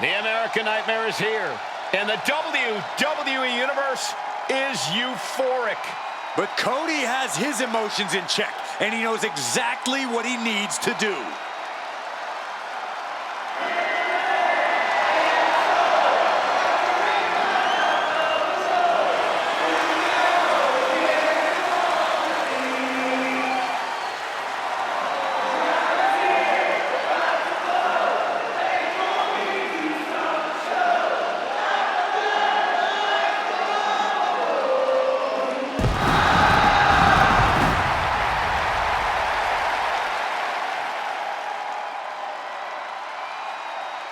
The American Nightmare is here, and the WWE Universe is euphoric. But Cody has his emotions in check, and he knows exactly what he needs to do.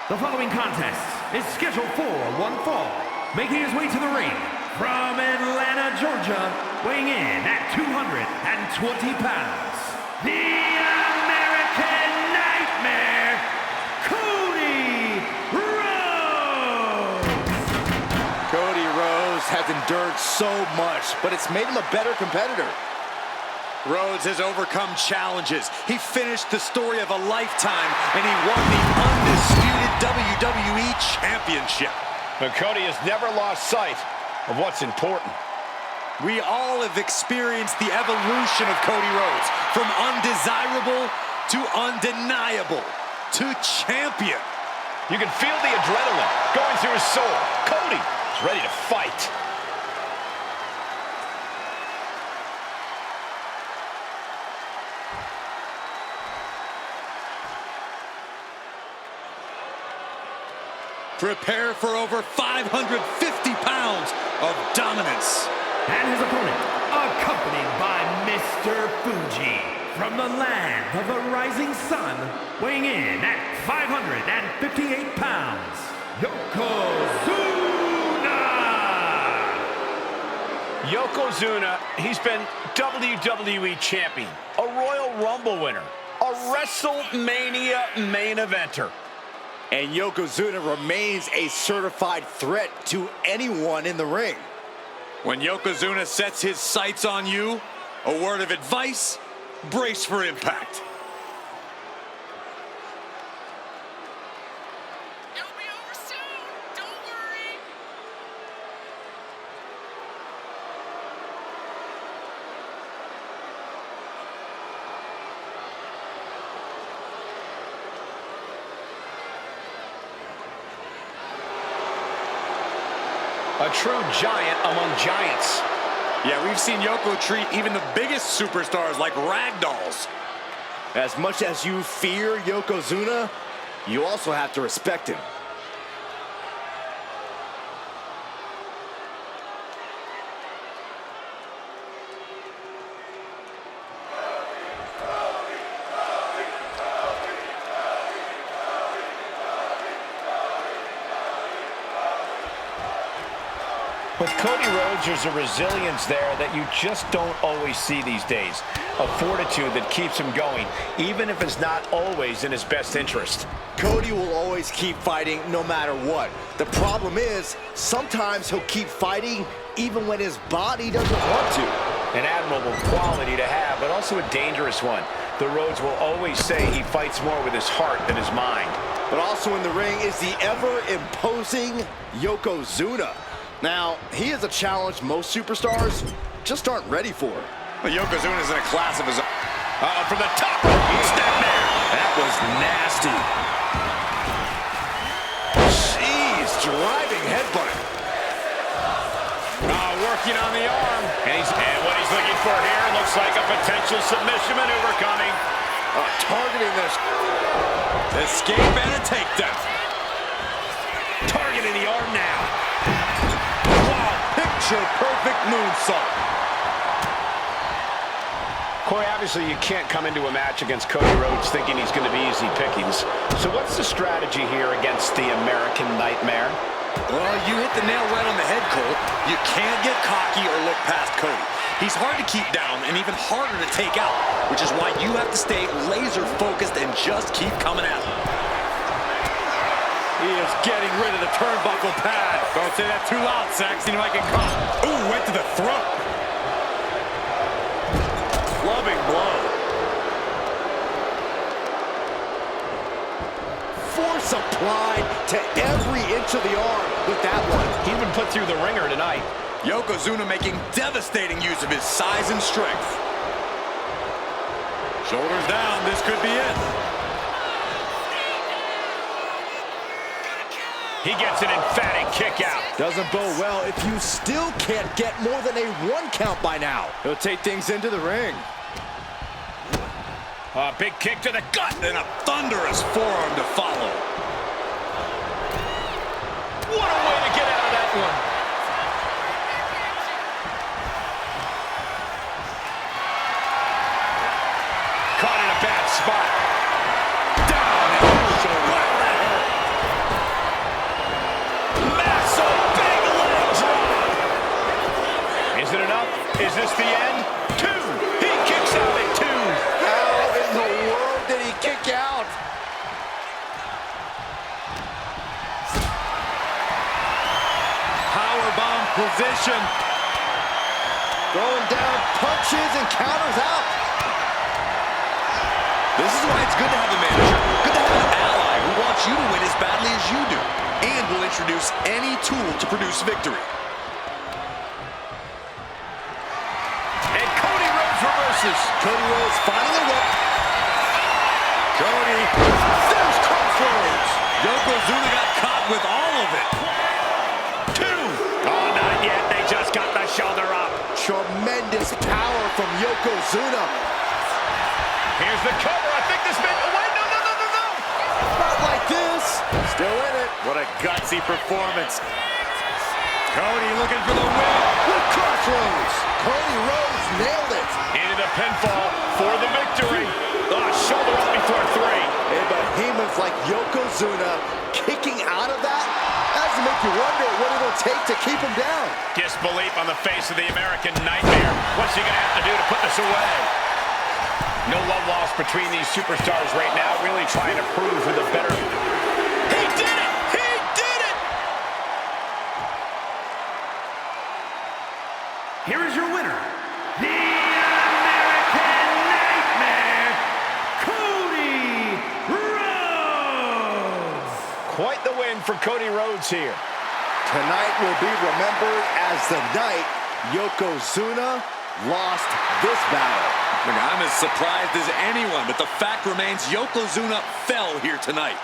The following contest is scheduled for one fall. Making his way to the ring from Atlanta, Georgia, weighing in at 220 pounds, the American Nightmare, Cody Rhodes! Cody Rhodes has endured so much, but it's made him a better competitor. Rhodes has overcome challenges. He finished the story of a lifetime, and he won the undisputed WWE Championship. But Cody has never lost sight of what's important. We all have experienced the evolution of Cody Rhodes, from undesirable to undeniable to champion. You can feel the adrenaline going through his soul. Cody is ready to fight. Prepare for over 550 pounds of dominance. And his opponent, accompanied by Mr. Fuji, from the land of the rising sun, weighing in at 558 pounds, Yokozuna! Yokozuna, he's been WWE Champion, a Royal Rumble winner, a WrestleMania main eventer. And Yokozuna remains a certified threat to anyone in the ring. When Yokozuna sets his sights on you, a word of advice, brace for impact. It'll be over soon. Don't worry. A true giant among giants. Yeah, we've seen Yoko treat even the biggest superstars like ragdolls. As much as you fear Yokozuna, you also have to respect him. With Cody Rhodes, there's a resilience there that you just don't always see these days. A fortitude that keeps him going, even if it's not always in his best interest. Cody will always keep fighting no matter what. The problem is, sometimes he'll keep fighting even when his body doesn't want to. An admirable quality to have, but also a dangerous one. The Rhodes will always say he fights more with his heart than his mind. But also in the ring is the ever-imposing Yokozuna. Now, he is a challenge most superstars just aren't ready for. Well, Yokozuna's in a class of his own. From the top, step there. That was nasty. Jeez, driving headbutt. Working on the arm. And what he's looking for here looks like a potential submission maneuver coming. Targeting this. Escape and a takedown. Targeting the arm now. Picture-perfect moonsault. Corey, obviously you can't come into a match against Cody Rhodes thinking he's going to be easy pickings. So what's the strategy here against the American Nightmare? Well, you hit the nail right on the head, Cole. You can't get cocky or look past Cody. He's hard to keep down and even harder to take out, which is why you have to stay laser-focused and just keep coming at him. He is getting rid of the turnbuckle pad. Don't say that too loud, Saxon. You might get caught. Ooh, went to the throat. Clubbing blow. force applied to every inch of the arm with that one. He's been put through the ringer tonight. Yokozuna making devastating use of his size and strength. Shoulders down, this could be it. He gets an emphatic kick out. Doesn't bode well if you still can't get more than a 1 count by now. He'll take things into the ring. A big kick to the gut. And a thunderous forearm to follow. What a way to get out of that one. Caught in a bad spot. Down and wow, that hurt. Massive big leg drop. Is it enough? Is this the end? 2. He kicks out at 2. How in the world did he kick out? Powerbomb position. Throwing down punches and counters out. This is why it's good to have a manager. Good to have an ally who wants you to win as badly as you do. And will introduce any tool to produce victory. And Cody Rhodes reverses. Cody Rhodes finding a way. Cody. There's Crossroads. Yokozuna got caught with all of it. 2. Oh, not yet. They just got the shoulder up. Tremendous power from Yokozuna. Here's the cover. I think this may... Oh, wait, no. Not like this. Still in it. What a gutsy performance. Cody looking for the win. With Crossroads. Cody Rhodes nailed it. Into the pinfall for the victory. Oh, shoulder up before 3. A behemoth like Yokozuna kicking out of that has to make you wonder what it'll take to keep him down. Disbelief on the face of the American Nightmare. What's he going to have to do to put this away? No love lost between these superstars right now, really trying to prove who the better... He did it! He did it! Here is your winner, the American Nightmare, Cody Rhodes. Quite the win for Cody Rhodes here. Tonight will be remembered as the night Yokozuna lost this battle. Look, I'm as surprised as anyone, but the fact remains Yokozuna fell here tonight.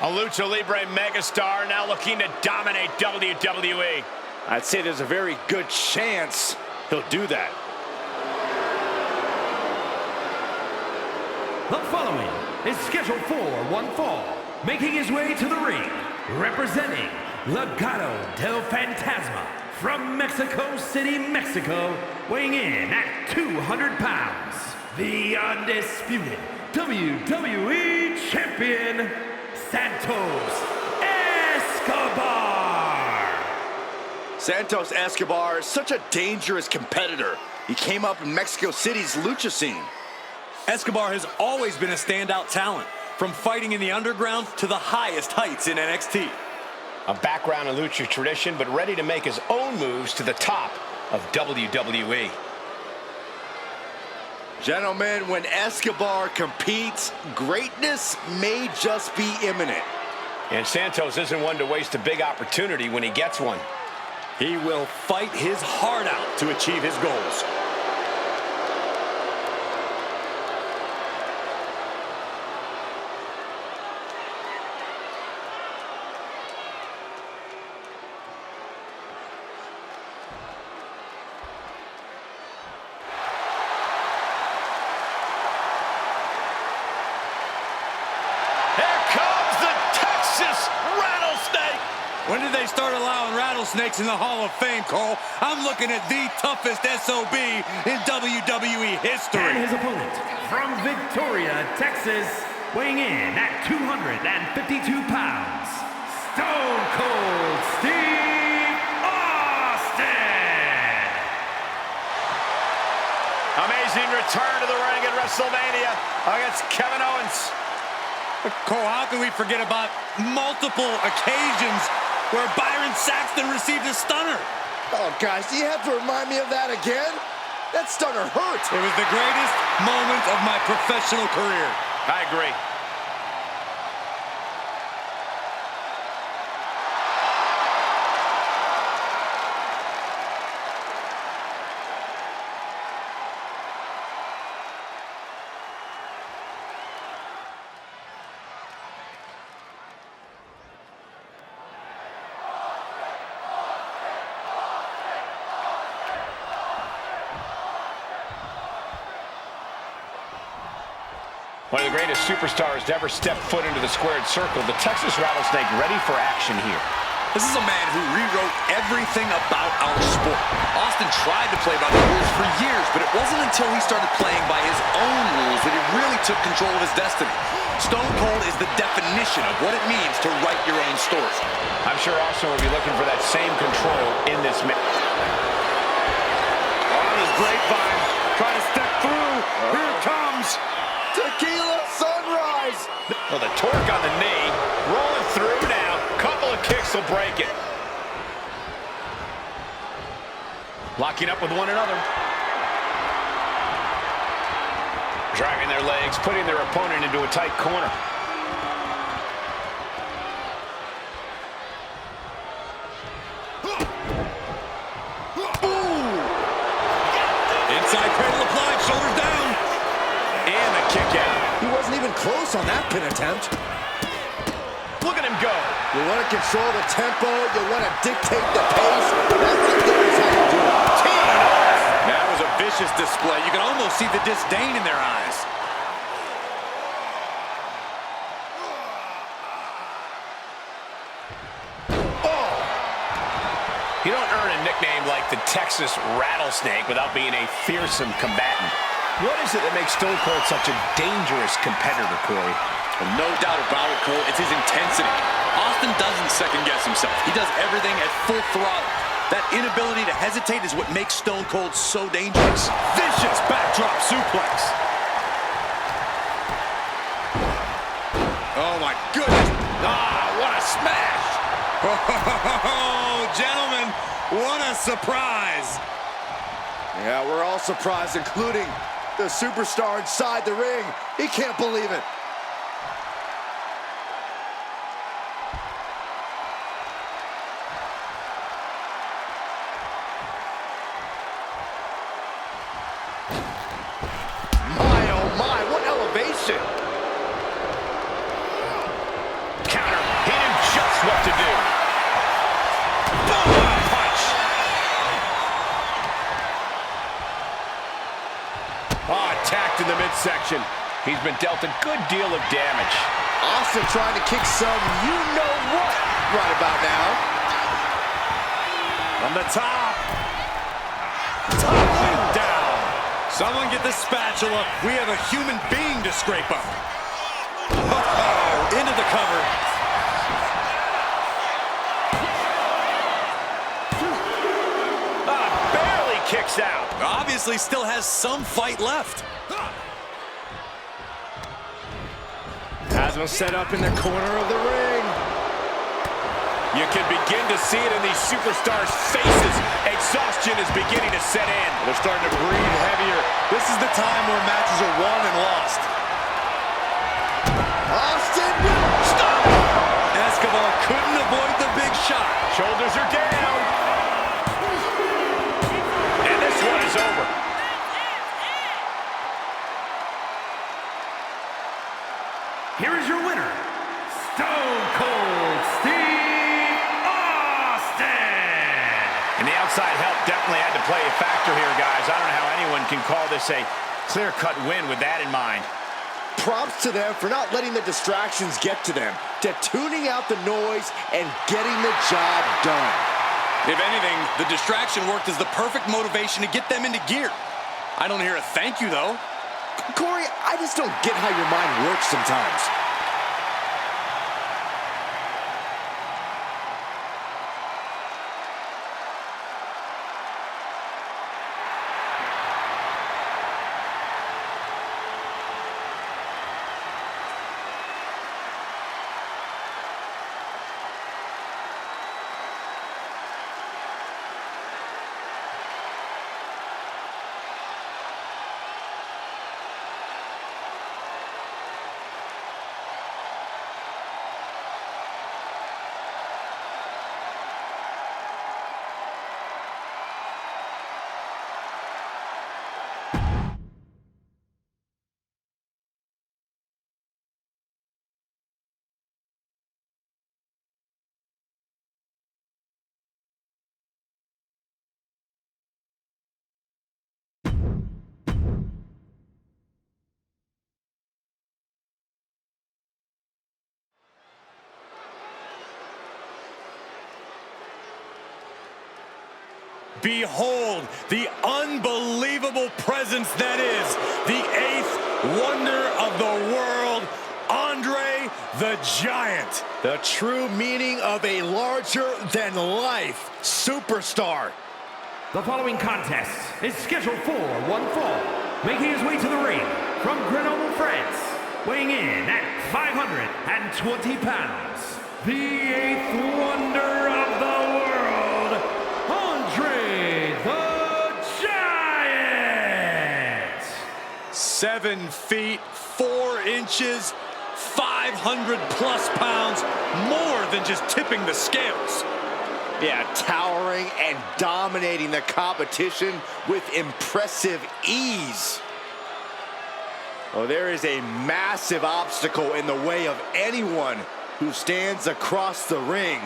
A Lucha Libre megastar now looking to dominate WWE. I'd say there's a very good chance he'll do that. The following is scheduled for one fall, making his way to the ring, representing Legado del Fantasma from Mexico City, Mexico, weighing in at 200 pounds, the undisputed WWE Champion, Santos Escobar. Santos Escobar is such a dangerous competitor. He came up in Mexico City's lucha scene. Escobar has always been a standout talent, from fighting in the underground to the highest heights in NXT. A background in lucha tradition, but ready to make his own moves to the top of WWE. Gentlemen, when Escobar competes, greatness may just be imminent. And Santos isn't one to waste a big opportunity when he gets one. He will fight his heart out to achieve his goals. did they start allowing rattlesnakes in the Hall of Fame, Cole? I'm looking at the toughest SOB in WWE history. And his opponent, from Victoria, Texas, weighing in at 252 pounds, Stone Cold Steve Austin! Amazing return to the ring at WrestleMania against Kevin Owens. Cole, how can we forget about multiple occasions where Byron Saxton received a stunner? Oh, guys, do you have to remind me of that again? That stunner hurt. It was the greatest moment of my professional career. I agree. One of the greatest superstars to ever step foot into the squared circle, the Texas Rattlesnake ready for action here. This is a man who rewrote everything about our sport. Austin tried to play by the rules for years, but it wasn't until he started playing by his own rules that he really took control of his destiny. Stone Cold is the definition of what it means to write your own story. I'm sure Austin will be looking for that same control in this match. On his grapevine, trying to step through. Here it comes. Tequila sunrise. Well, the torque on the knee, rolling through now. Couple of kicks will break it. Locking up with one another. Driving their legs, putting their opponent into a tight corner. Inside cradle applied, shoulders down. And the kick out. He wasn't even close on that pin attempt. Look at him go. You want to control the tempo. You want to dictate the pace. That right there is how you do it. That was a vicious display. You can almost see the disdain in their eyes. You don't earn a nickname like the Texas Rattlesnake without being a fearsome combatant. What is it that makes Stone Cold such a dangerous competitor, Corey? Well, no doubt about it, Cole. It's his intensity. Austin doesn't second-guess himself. He does everything at full throttle. That inability to hesitate is what makes Stone Cold so dangerous. Vicious backdrop suplex. Oh, my goodness. Ah, what a smash. Oh, gentlemen, what a surprise. Yeah, we're all surprised, including the superstar inside the ring. He can't believe it. My, oh my, what elevation. Counter. He knew just what to do. Boom! Punch. Oh, attacked in the midsection. He's been dealt a good deal of damage. Austin trying to kick some you-know-what right about now. From the top. Top and down. Someone get the spatula. We have a human being to scrape up. Oh, into the cover. Barely kicks out. Obviously still has some fight left. Asma set up in the corner of the ring. You can begin to see it in these superstars' faces. Exhaustion is beginning to set in. They're starting to breathe heavier. This is the time where matches are won and lost. Austin, stop! Escobar couldn't avoid the big shot. Shoulders are down. And this one is over. Here is your winner, Stone Cold Steve Austin! And the outside help definitely had to play a factor here, guys. I don't know how anyone can call this a clear-cut win with that in mind. props to them for not letting the distractions get to them, to tuning out the noise and getting the job done. If anything, the distraction worked as the perfect motivation to get them into gear. I don't hear a thank you, though. Corey, I just don't get how your mind works sometimes. Behold the unbelievable presence that is the eighth wonder of the world, Andre the Giant. The true meaning of a larger-than-life superstar. The following contest is scheduled for one fall, making his way to the ring from Grenoble, France, weighing in at 520 pounds, the eighth wonder of the world, Andre the Giant! 7 feet 4 inches, 500 plus pounds, more than just tipping the scales. Yeah, towering and dominating the competition with impressive ease. Oh, there is a massive obstacle in the way of anyone who stands across the ring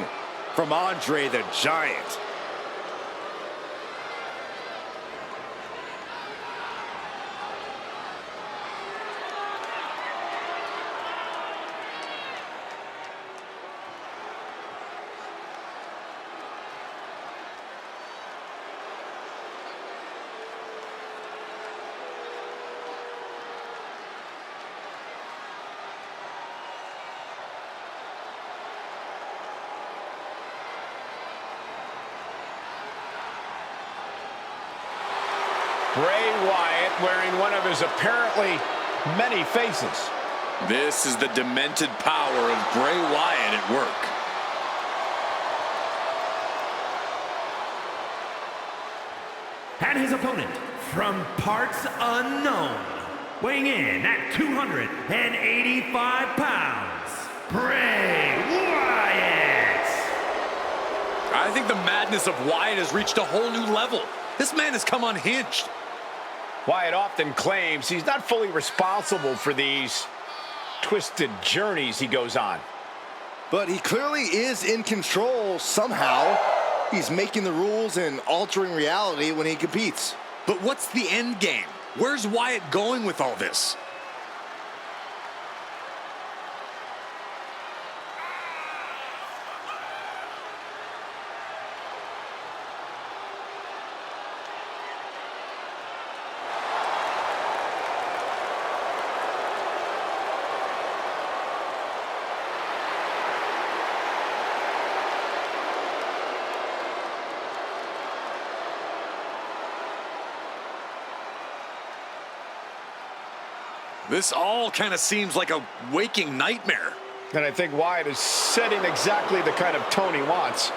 from Andre the Giant. Bray Wyatt wearing one of his apparently many faces. This is the demented power of Bray Wyatt at work. And his opponent, from parts unknown, weighing in at 285 pounds, Bray Wyatt! I think the madness of Wyatt has reached a whole new level. This man has come unhinged. Wyatt often claims he's not fully responsible for these twisted journeys he goes on. But he clearly is in control somehow. He's making the rules and altering reality when he competes. But what's the end game? Where's Wyatt going with all this? This all kind of seems like a waking nightmare. And I think Wyatt is setting exactly the kind of tone he wants.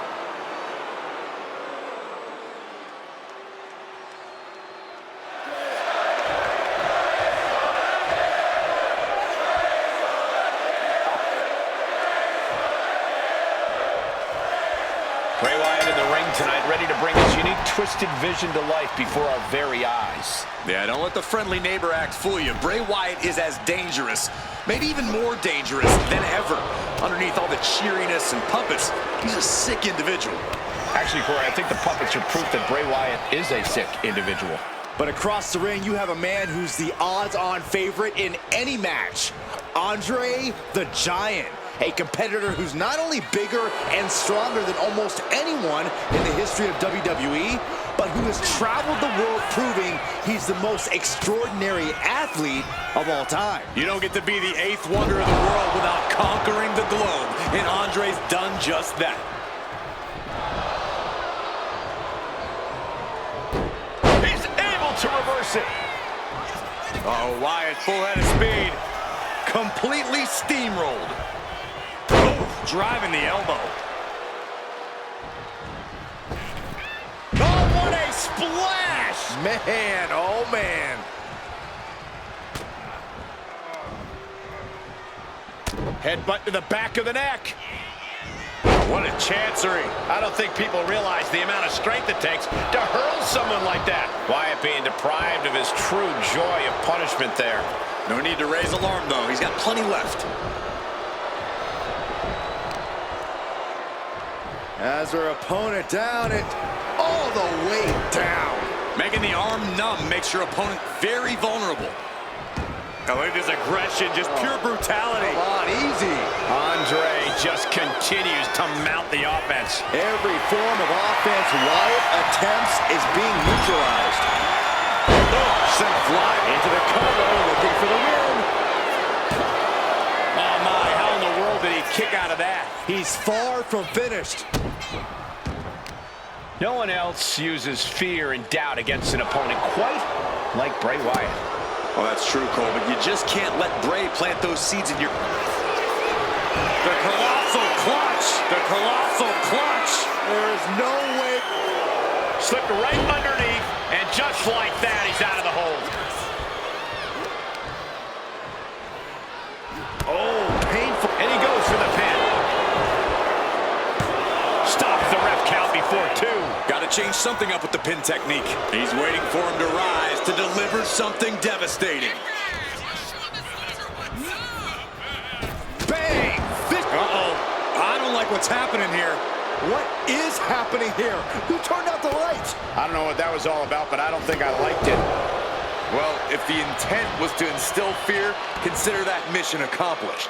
Bray Wyatt in the ring tonight, ready to bring his unique twisted vision to life before our very eyes. Yeah, don't let the friendly neighbor act fool you. Bray Wyatt is as dangerous, maybe even more dangerous than ever. Underneath all the cheeriness and puppets, he's a sick individual. Actually, Corey, I think the puppets are proof that Bray Wyatt is a sick individual. But across the ring, you have a man who's the odds-on favorite in any match. Andre the Giant, a competitor who's not only bigger and stronger than almost anyone in the history of WWE, but who has traveled the world proving he's the most extraordinary athlete of all time. You don't get to be the 8th wonder of the world without conquering the globe, and Andre's done just that. He's able to reverse it. Oh, Wyatt, full head of speed. Completely steamrolled. Oh, driving the elbow. Oh, what a splash! Man, oh man. Headbutt to the back of the neck. What a chancery. I don't think people realize the amount of strength it takes to hurl someone like that. Wyatt being deprived of his true joy of punishment there. No need to raise alarm, though. He's got plenty left. As our opponent down, it all the way down. Making the arm numb makes your opponent very vulnerable. Now look at his aggression, just pure brutality. Come on, easy. Andre just continues to mount the offense. Every form of offense Wyatt attempts is being neutralized. Oh, sent a fly Into the cover, looking for the win. Oh my, how in the world did he kick out of that? He's far from finished. No one else uses fear and doubt against an opponent quite like Bray Wyatt. Oh, that's true, Cole, but you just can't let Bray plant those seeds in your... The colossal clutch! The colossal clutch! There is no way. Slipped right underneath, and just like that, he's out of the hold. Oh, painful. And he goes for the pin. Stops the ref count before 2. Got to change something up with the pin technique. He's waiting for him to rise to deliver something devastating. Bang! Uh-oh. I don't like what's happening here. What is happening here? Who turned out the lights? I don't know what that was all about, but I don't think I liked it. Well, if the intent was to instill fear, consider that mission accomplished.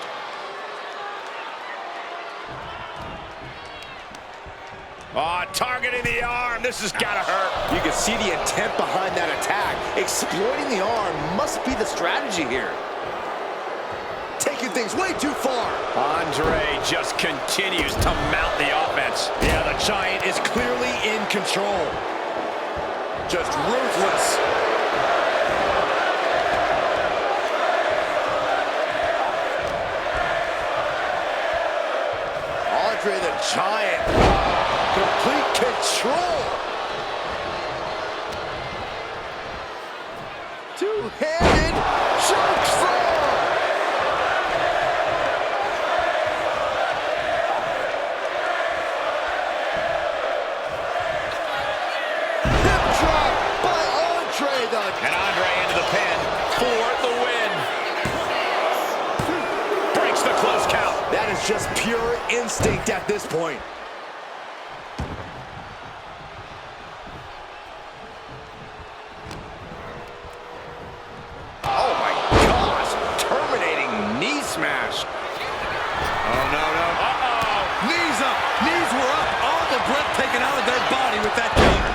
Oh, targeting the arm. This has got to hurt. You can see the intent behind that attack. Exploiting the arm must be the strategy here. Taking things way too far. Andre just continues to mount the offense. Yeah, the Giant is clearly in control. Just ruthless. Andre the Giant. Complete control. Two-handed choke slam. Hip drop by Andre the Giant. And Andre into the pin for the win. Breaks the close count. That is just pure instinct at this point. Oh my gosh, terminating knee smash. Oh, no, no. Uh-oh. Knees up. Knees were up. All the breath taken out of their body with that counter.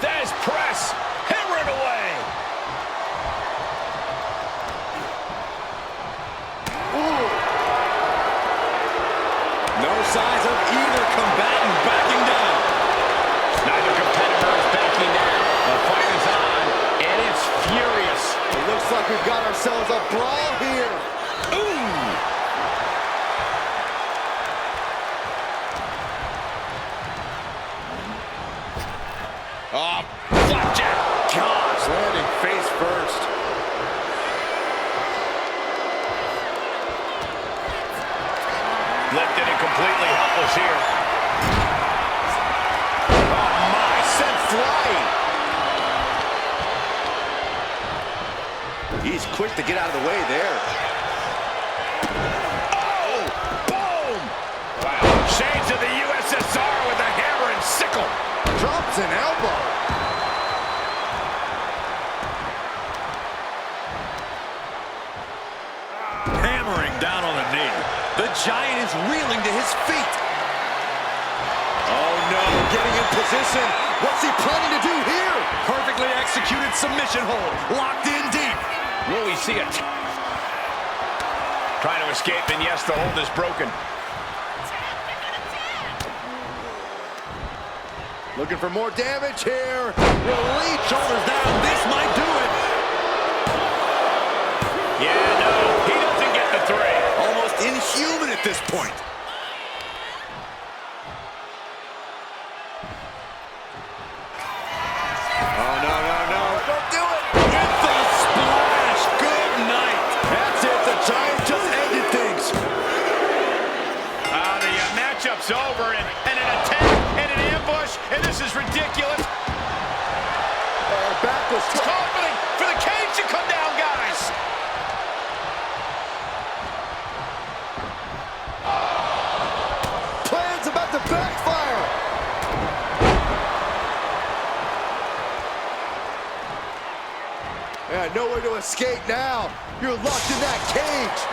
There's press. Hammering away. Ooh. No signs of either combatant backing down. Neither competitor is backing down. The fight is on, and it's furious. It looks like we've got ourselves a brawl here. Ooh. Oh, flapjack. Gosh, landing face first. Lifted and completely helpless here. Oh, my. Sent flying. He's quick to get out of the way there. Oh, boom. Wow. Shades of the USSR with a hammer and sickle. Drops an elbow. is reeling to his feet. Oh no, getting in position. What's he planning to do here? Perfectly executed submission hold. Locked in deep. Will we see it? Trying to escape, and yes, the hold is broken. Looking for more damage here. Release. Shoulders down. This might do it. Yeah, no, he doesn't get the three. Almost inhuman at this point. Oh, no, no, no. Don't do it. With the splash. Good night. That's it. The Giant just ended things. The matchup's over, and an attack, and an ambush, and this is ridiculous. Back was It's opening for the cage to come down, guys. Plan's about to backfire. Yeah, nowhere to escape now. You're locked in that cage.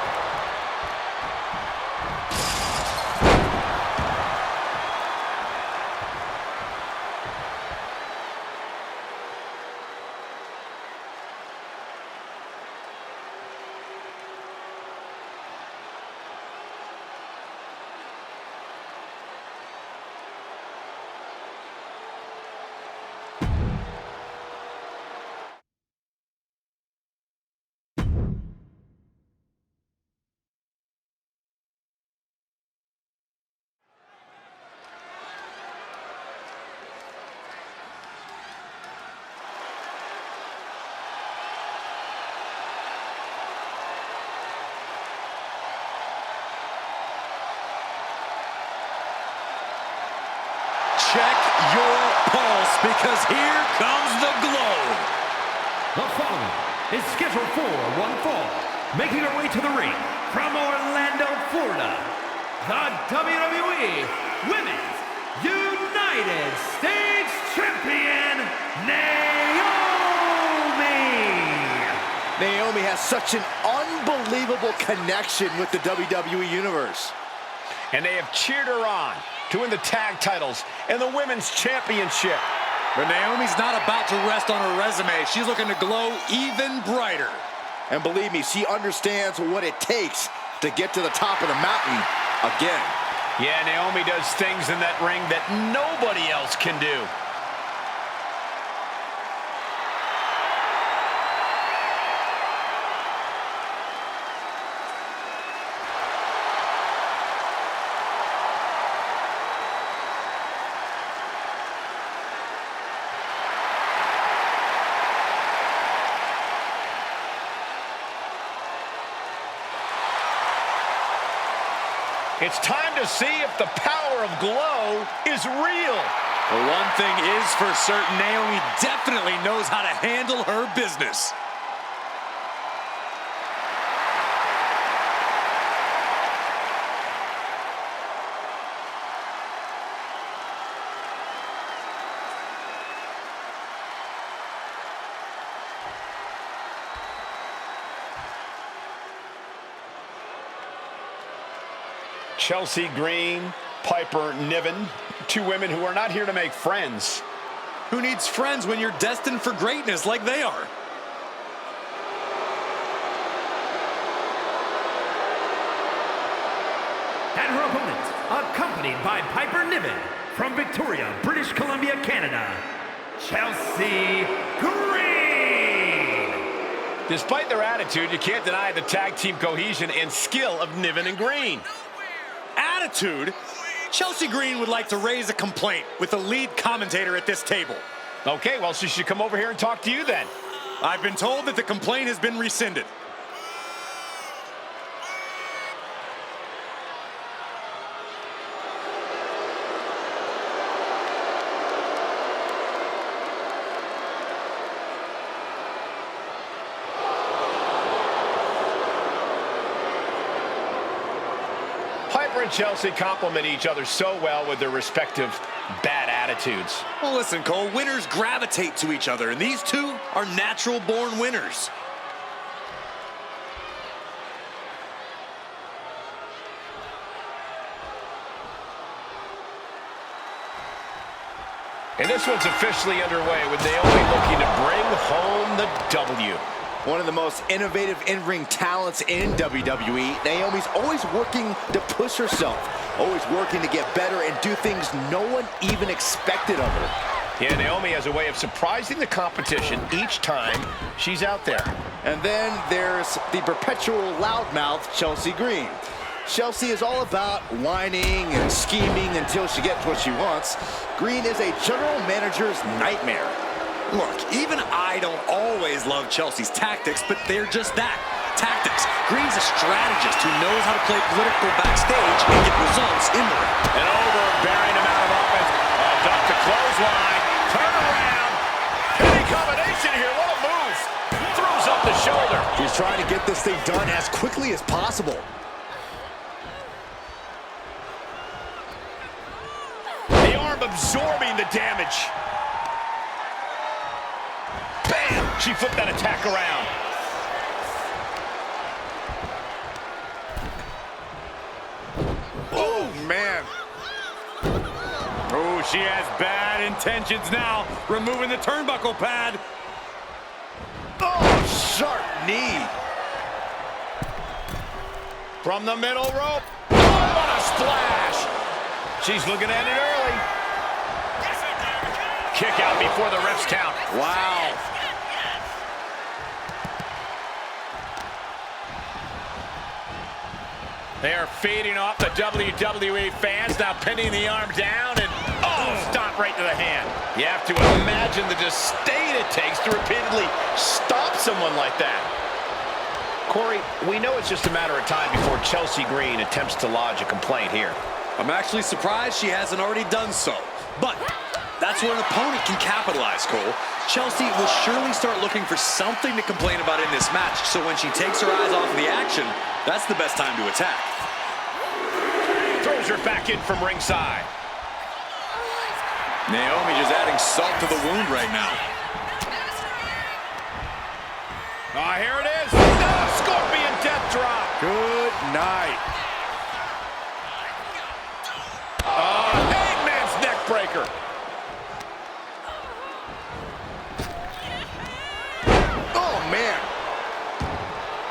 Check your pulse, because here comes the glow. The following is scheduled for one fall. Making her way to the ring from Orlando, Florida, the WWE Women's United States Champion, Naomi. Naomi has such an unbelievable connection with the WWE Universe. And they have cheered her on to win the tag titles and the women's championship. But Naomi's not about to rest on her resume. She's looking to glow even brighter. And believe me, she understands what it takes to get to the top of the mountain again. Yeah, Naomi does things in that ring that nobody else can do. It's time to see if the power of glow is real. The one thing is for certain, Naomi definitely knows how to handle her business. Chelsea Green, Piper Niven, two women who are not here to make friends. Who needs friends when you're destined for greatness like they are? And her opponent, accompanied by Piper Niven from Victoria, British Columbia, Canada, Chelsea Green. Despite their attitude, you can't deny the tag team cohesion and skill of Niven and Green. Attitude? Chelsea Green would like to raise a complaint with the lead commentator at this table. Okay, well, she should come over here and talk to you then. I've been told that the complaint has been rescinded. Piper and Chelsea complement each other so well with their respective bad attitudes. Well, listen, Cole, winners gravitate to each other, and these two are natural-born winners. And this one's officially underway with Naomi looking to bring home the W. One of the most innovative in-ring talents in WWE, Naomi's always working to push herself, always working to get better and do things no one even expected of her. Yeah, Naomi has a way of surprising the competition each time she's out there. And then there's the perpetual loudmouth, Chelsea Green. Chelsea is all about whining and scheming until she gets what she wants. Green is a general manager's nightmare. Look, even I don't always love Chelsea's tactics, but they're just that, tactics. Green's a strategist who knows how to play political backstage and get results in the ring. An overbearing amount of offense. Duck to clothesline. Turn around. Penny combination here. What a move. Throws up the shoulder. She's trying to get this thing done as quickly as possible. The arm absorbing the damage. Bam! She flipped that attack around. Oh, man. Oh, she has bad intentions now, removing the turnbuckle pad. Oh, sharp knee. From the middle rope. Oh, what a splash! She's looking at it early. Kick out before the refs count. Wow. They are feeding off the WWE fans, now pinning the arm down and, stomp right to the hand. You have to imagine the disdain it takes to repeatedly stop someone like that. Corey, we know it's just a matter of time before Chelsea Green attempts to lodge a complaint here. I'm actually surprised she hasn't already done so. But that's where an opponent can capitalize, Cole. Chelsea will surely start looking for something to complain about in this match, so when she takes her eyes off of the action, that's the best time to attack. Throws her back in from ringside. Naomi just adding salt to the wound right now. Here it is. Scorpion death drop. Good night. Hangman's neck breaker. Oh, man.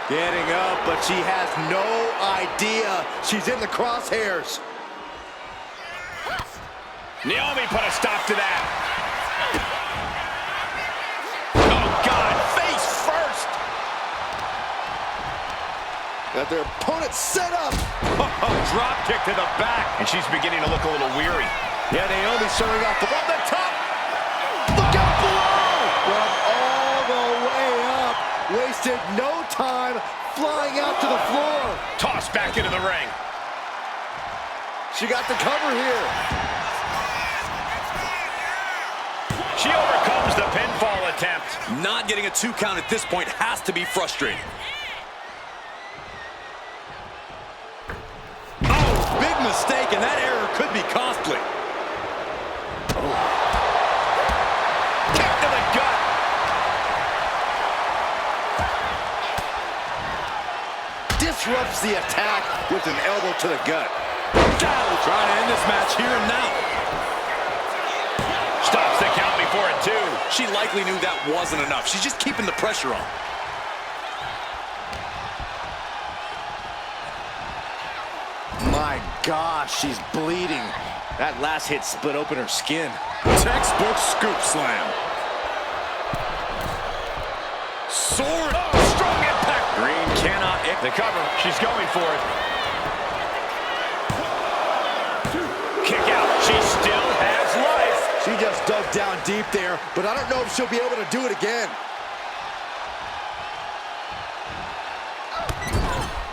Getting up, but she has no idea she's in the crosshairs. Naomi put a stop to that. Oh, God, face first. Got their opponent set up. Drop kick to the back. And she's beginning to look a little weary. Yeah, Naomi showing off from the top. Look out below. From all the way up. Wasted no time flying out to the floor. Tossed back into the ring. She got the cover here. She overcomes the pinfall attempt. Not getting a 2 count at this point has to be frustrating. Oh, big mistake, and that error could be costly. Kick to the gut. Disrupts the attack with an elbow to the gut. Trying to end this match here and now. Stops the count before it, too. She likely knew that wasn't enough. She's just keeping the pressure on. My gosh, she's bleeding. That last hit split open her skin. Textbook scoop slam. Sword. Oh, strong impact. Green cannot. The cover. She's going for it. Kick out. She still has life. She just dug down deep there, but I don't know if she'll be able to do it again.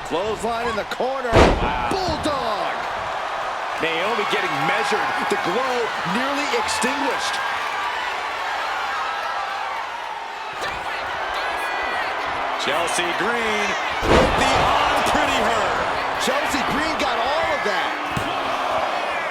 Clothesline in the corner. Wow. Bulldog. Naomi getting measured. The glow nearly extinguished. Chelsea Green with the unpretty her. Chelsea Green got all of that.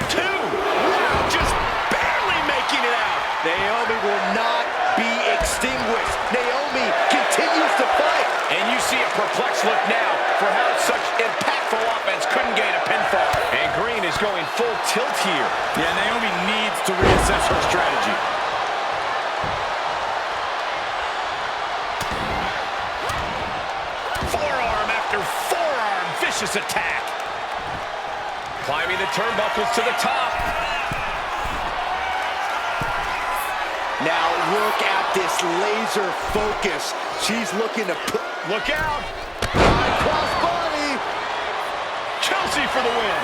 2. Wow, just barely making it out. Naomi will not be extinguished. Naomi continues to fight. And you see a perplexed look now for how such impactful offense couldn't gain a pinfall. And Green is going full tilt here. Yeah, Naomi needs to reassess that's her strategy. Forearm after forearm, vicious attack. Climbing the turnbuckles to the top. Now look at this laser focus. She's looking to put... Look out. Cross body. Chelsea for the win.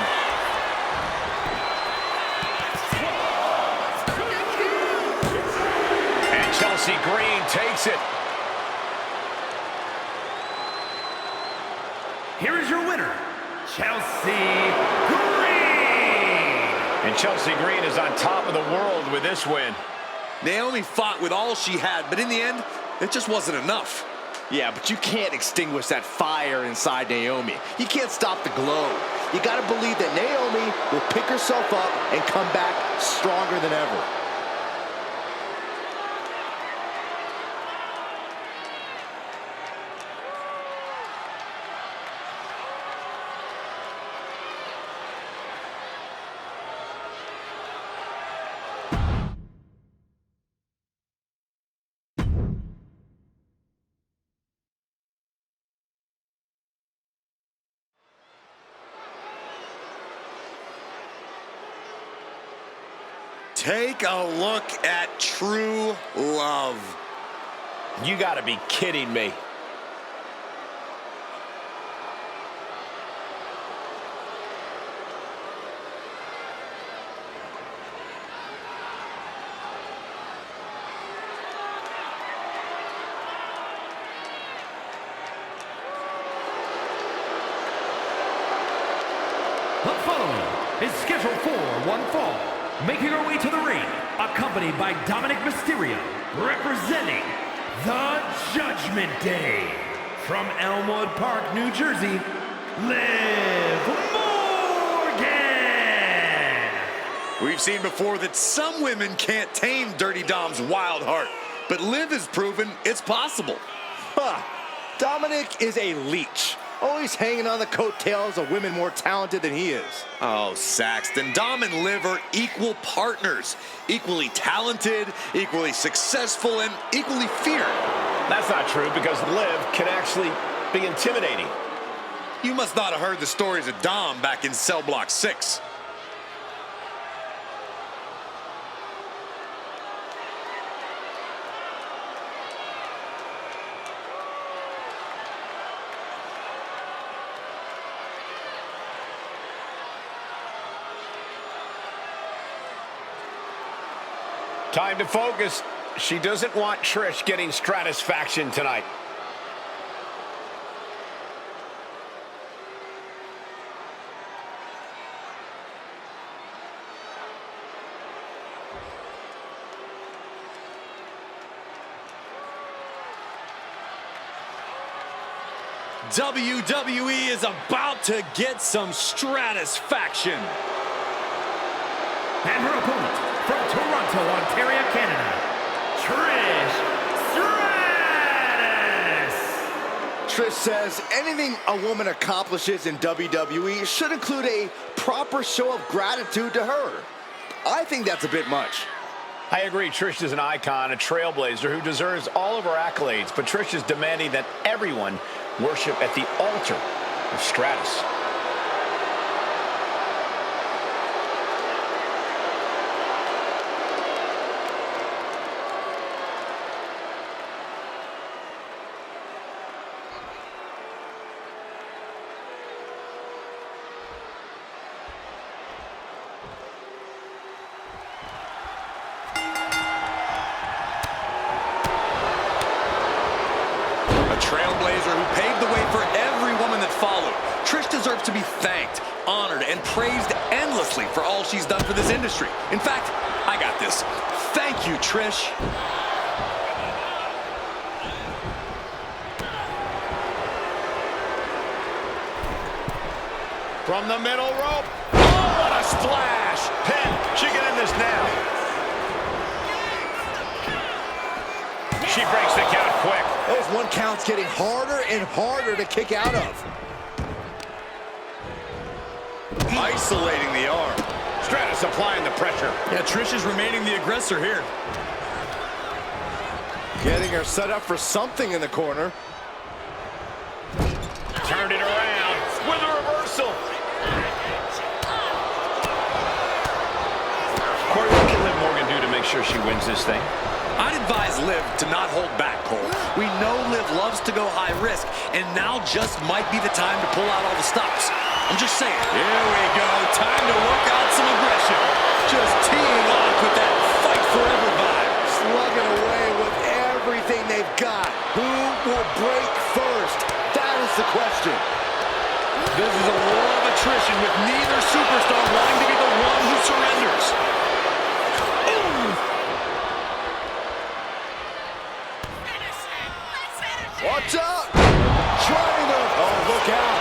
And Chelsea Green takes it. Here is your winner, Chelsea Green. And Chelsea Green is on top of the world with this win. Naomi fought with all she had, but in the end, it just wasn't enough. Yeah, but you can't extinguish that fire inside Naomi. You can't stop the glow. You got to believe that Naomi will pick herself up and come back stronger than ever. Take a look at true love. You gotta be kidding me. The following is scheduled for one fall. Making her way to the ring, accompanied by Dominic Mysterio, representing the Judgment Day. From Elmwood Park, New Jersey, Liv Morgan. We've seen before that some women can't tame Dirty Dom's wild heart, but Liv has proven it's possible. Huh. Dominic is a leech. Always hanging on the coattails of women more talented than he is. Oh, Saxton, Dom and Liv are equal partners. Equally talented, equally successful, and equally feared. That's not true because Liv can actually be intimidating. You must not have heard the stories of Dom back in Cell Block 6. Time to focus. She doesn't want Trish getting stratisfaction tonight. WWE is about to get some stratisfaction. And her opponent, from Toronto, Ontario, Canada, Trish Stratus. Trish says anything a woman accomplishes in WWE should include a proper show of gratitude to her. I think that's a bit much. I agree. Trish is an icon, a trailblazer who deserves all of her accolades, but Trish is demanding that everyone worship at the altar of Stratus. Trailblazer who paved the way for every woman that followed. Trish deserves to be thanked, honored, and praised endlessly for all she's done for this industry. In fact, I got this. Thank you, Trish. From the middle rope. Oh, what a splash. Pin. She can end this now. She breaks the count quick. Those one counts getting harder and harder to kick out of. Isolating the arm. Stratus Trish applying the pressure. Yeah, Trish is remaining the aggressor here. Getting her set up for something in the corner. Turned it around with a reversal. Corey, what can Liv Morgan do to make sure she wins this thing? I'd advise Liv to not hold back, Cole. We know Liv loves to go high risk, and now just might be the time to pull out all the stops. I'm just saying. Here we go. Time to work out some aggression. Just teeing off with that fight forever vibe. Slugging away with everything they've got. Who will break first? That is the question. This is a war of attrition with neither superstar wanting to be the one who surrenders. Watch out! Driving her. Oh, look out.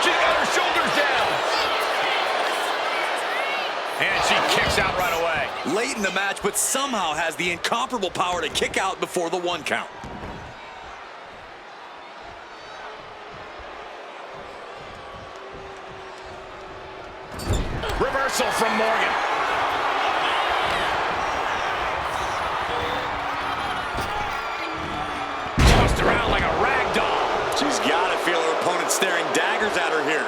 She got her shoulders down. And she kicks out right away. Late in the match, but somehow has the incomparable power to kick out before the 1 count. Reversal from Morgan. Tossed around like a rag doll. She's got to feel her opponent staring daggers at her here.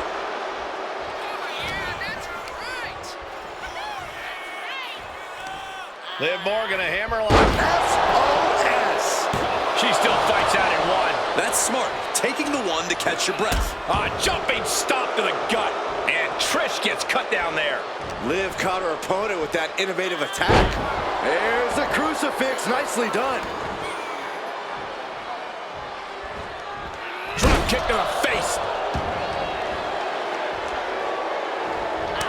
Liv Morgan, a hammerlock. S.O.S. She still fights out in 1. That's smart, taking the 1 to catch your breath. A jumping stop to the gut. And Trish gets cut down there. Liv caught her opponent with that innovative attack. There's the crucifix. Nicely done. Drop kick to the face.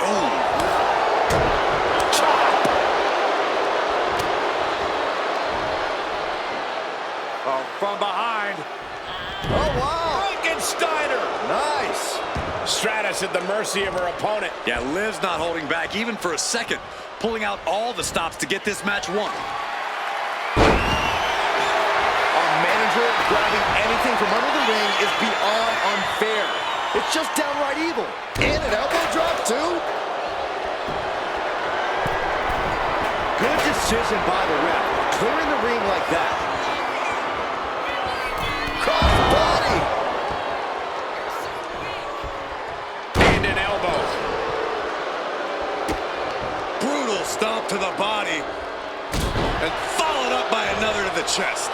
Oh. Oh, from behind. Oh, wow. Frankensteiner. Nice. Stratus at the mercy of her opponent. Yeah, Liv's not holding back even for a second, pulling out all the stops to get this match won. Our manager grabbing anything from under the ring is beyond unfair. It's just downright evil. And an elbow drop, too. Good decision by the ref. Clearing the ring like that. Cross body. And an elbow. Brutal stomp to the body, and followed up by another to the chest.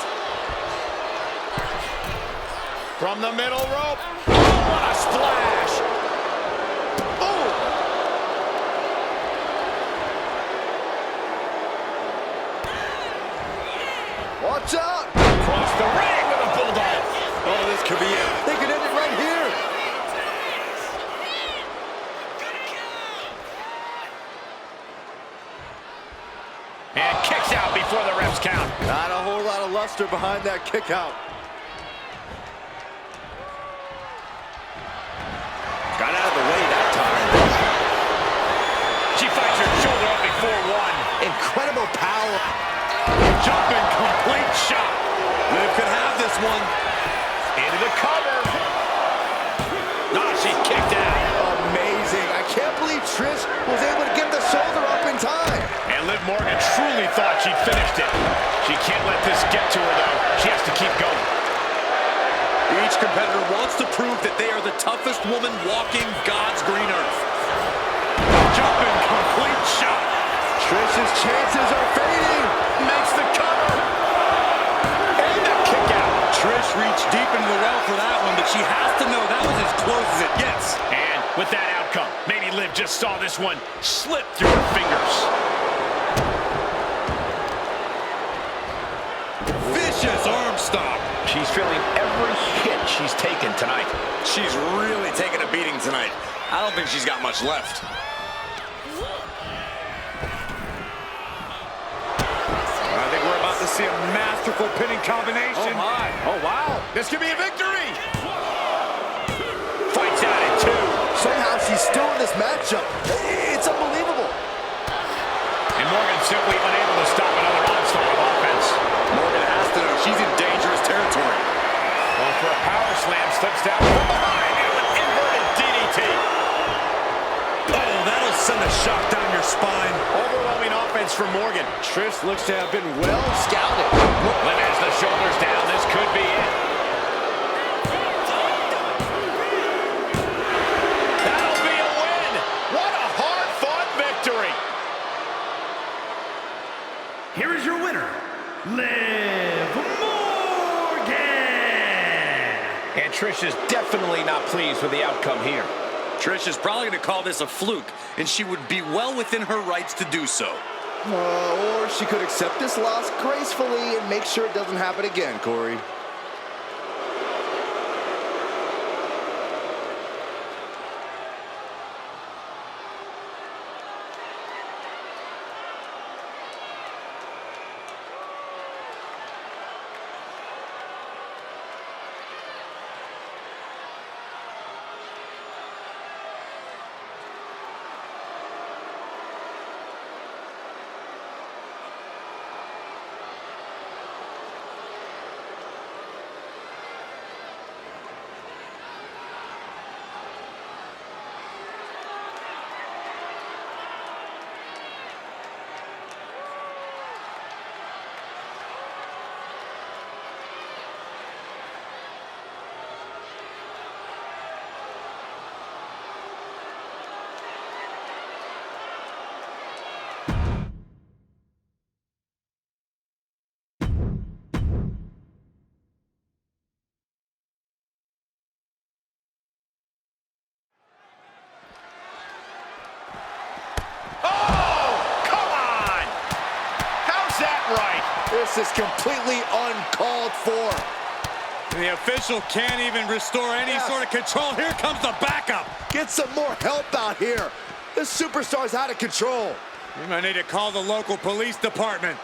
From the middle rope. Oh, what a splash. Oh. Watch out. Across the ring with a bulldog. Oh, this could be it. They could end it right here. And kicks out before the refs count. Not a whole lot of luster behind that kick out. Got out of the way that time. She fights her shoulder up before 1. Incredible power. Jumping complete shot. Liv could have this one. Into the cover. Nah, she kicked out. Amazing. I can't believe Trish was able to get the shoulder up in time. And Liv Morgan truly thought she'd finished it. She can't let this get to her, though. She has to keep going. Each competitor wants to prove that they are the toughest woman walking God's green earth. Jumping complete shot. Trish's chances are fading. Makes the cover. And the kick out. Trish reached deep into the well for that one, but she has to know that was as close as it gets. And with that outcome, maybe Liv just saw this one slip through her fingers. Vicious arm stomp. She's feeling every hit she's taken tonight. She's really taking a beating tonight. I don't think she's got much left. I think we're about to see a masterful pinning combination. Oh, my. Oh, wow. This could be a victory. Fights out at 2. Somehow she's still in this matchup. It's unbelievable. And Morgan simply unable to stop another onslaught of offense. Morgan has to know she's in dangerous territory. Going for a power slam, slips down from behind, and an inverted DDT. Oh, that'll send a shock down your spine. Overwhelming offense from Morgan. Trish looks to have been well scouted. Lynn has the shoulders down. This could be it. That'll be a win. What a hard-fought victory. Here is your winner, Liv Morgan. And Trish is definitely not pleased with the outcome here. Trish is probably going to call this a fluke, and she would be well within her rights to do so. Or she could accept this loss gracefully and make sure it doesn't happen again, Corey. This is completely uncalled for. The official can't even restore any sort of control. Here comes the backup. Get some more help out here. This superstar's out of control. You might need to call the local police department.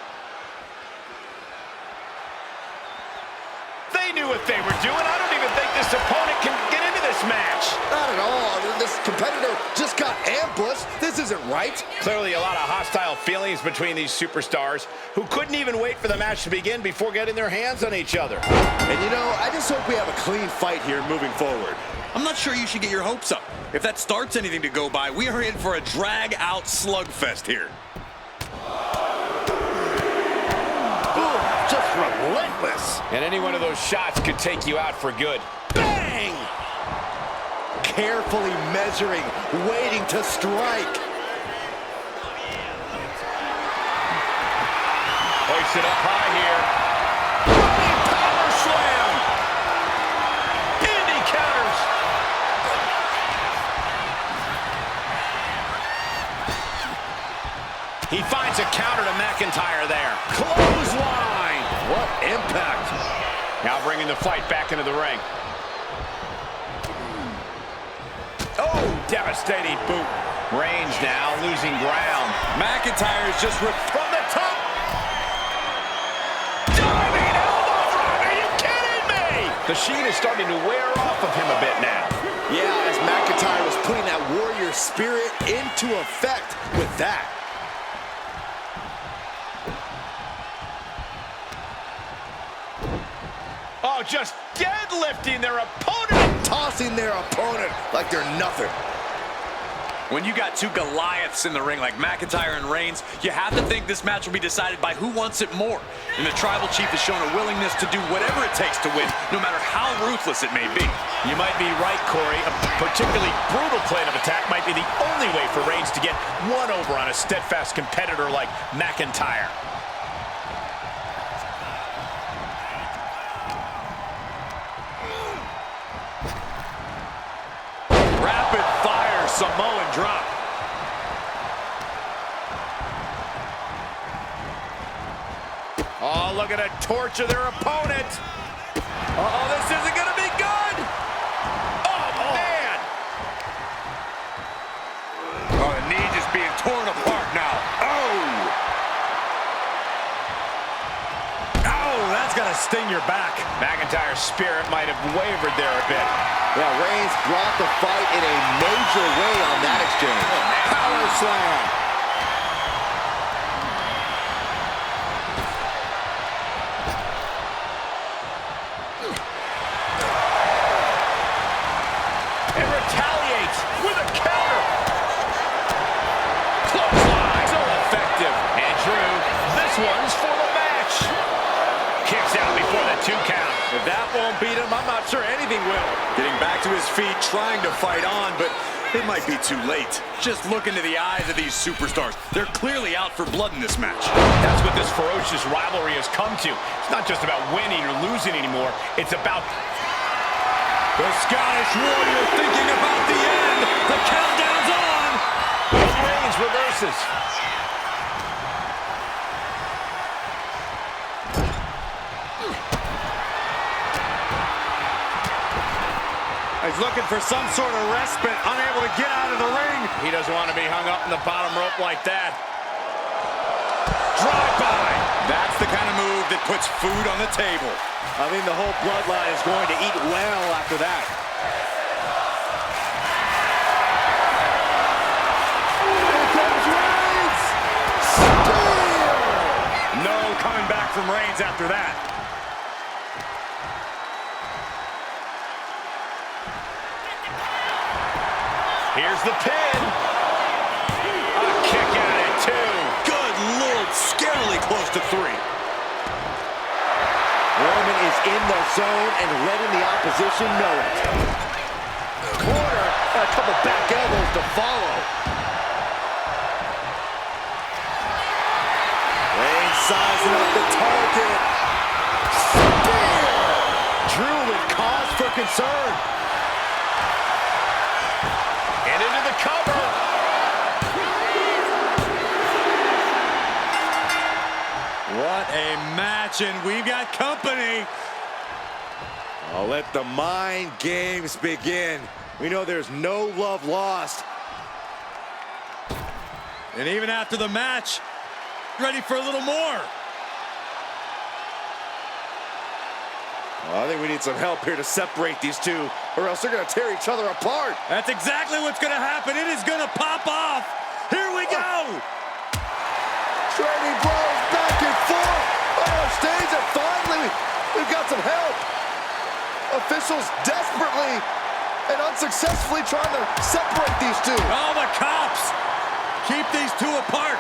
They knew what they were doing. I don't even think this opponent can get into this match. Not at all. This competitor just got ambushed. This isn't right. Clearly a lot of hostile feelings between these superstars who couldn't even wait for the match to begin before getting their hands on each other. And you know, I just hope we have a clean fight here moving forward. I'm not sure you should get your hopes up. If that starts anything to go by, we are in for a drag-out slugfest here. Just relentless. And any one of those shots could take you out for good. Bang! Carefully measuring, waiting to strike. Hoist it up high here. Running power slam. Indy counters. He finds a counter to McIntyre there. Clothesline. What impact. Now bringing the fight back into the ring. Oh, devastating boot. Reigns now losing ground. McIntyre is just ripped From the top. Diving elbow drop. Are you kidding me? The sheen is starting to wear off of him a bit now. Yeah, as McIntyre was putting that warrior spirit into effect with that. Oh, just deadlifting their opponent. Tossing their opponent like they're nothing. When you got two Goliaths in the ring like McIntyre and Reigns, you have to think this match will be decided by who wants it more. And the Tribal Chief has shown a willingness to do whatever it takes to win, no matter how ruthless it may be. You might be right, Corey. A particularly brutal plan of attack might be the only way for Reigns to get one over on a steadfast competitor like McIntyre. Rapid fire Samoan drop. Oh, look at it torture their opponent. Uh-oh, this isn't going to be good. Oh, man. Oh, the knee just being torn apart now. Oh, that's going to sting your back. McIntyre's spirit might have wavered there a bit. Yeah, Reigns brought the fight in a major way on that exchange. Power slam. And retaliates with a counter. Clothesline. this one's for the match. Kicks out before the 2 count. If that won't beat him, I'm not sure anything will. Getting back to his feet, trying to fight on, but it might be too late. Just look into the eyes of these superstars. They're clearly out for blood in this match. That's what this ferocious rivalry has come to. It's not just about winning or losing anymore. It's about The Scottish Warrior thinking about the end. The countdown's on. Reigns reverses. He's looking for some sort of respite, unable to get out of the ring. He doesn't want to be hung up in the bottom rope like that. Drive-by. That's the kind of move that puts food on the table. I think the whole bloodline is going to eat well after that. Here comes Reigns! Spear! No coming back from Reigns after that. Here's the pin. A kick out at 2. Good Lord, scarily close to 3. Roman is in the zone and letting the opposition know it. Corner, a couple back elbows to follow. Reigns sizing up the target. Spear! Drew with cause for concern. And into the cover. What a match, and we've got company. I'll let the mind games begin. We know there's no love lost. And even after the match, ready for a little more. Well, I think we need some help here to separate these two, or else they're going to tear each other apart. That's exactly what's going to happen. It is going to pop off. Here we go. Trading blows back and forth on our stage, and finally, we've got some help. Officials desperately and unsuccessfully trying to separate these two. Oh, the cops. Keep these two apart.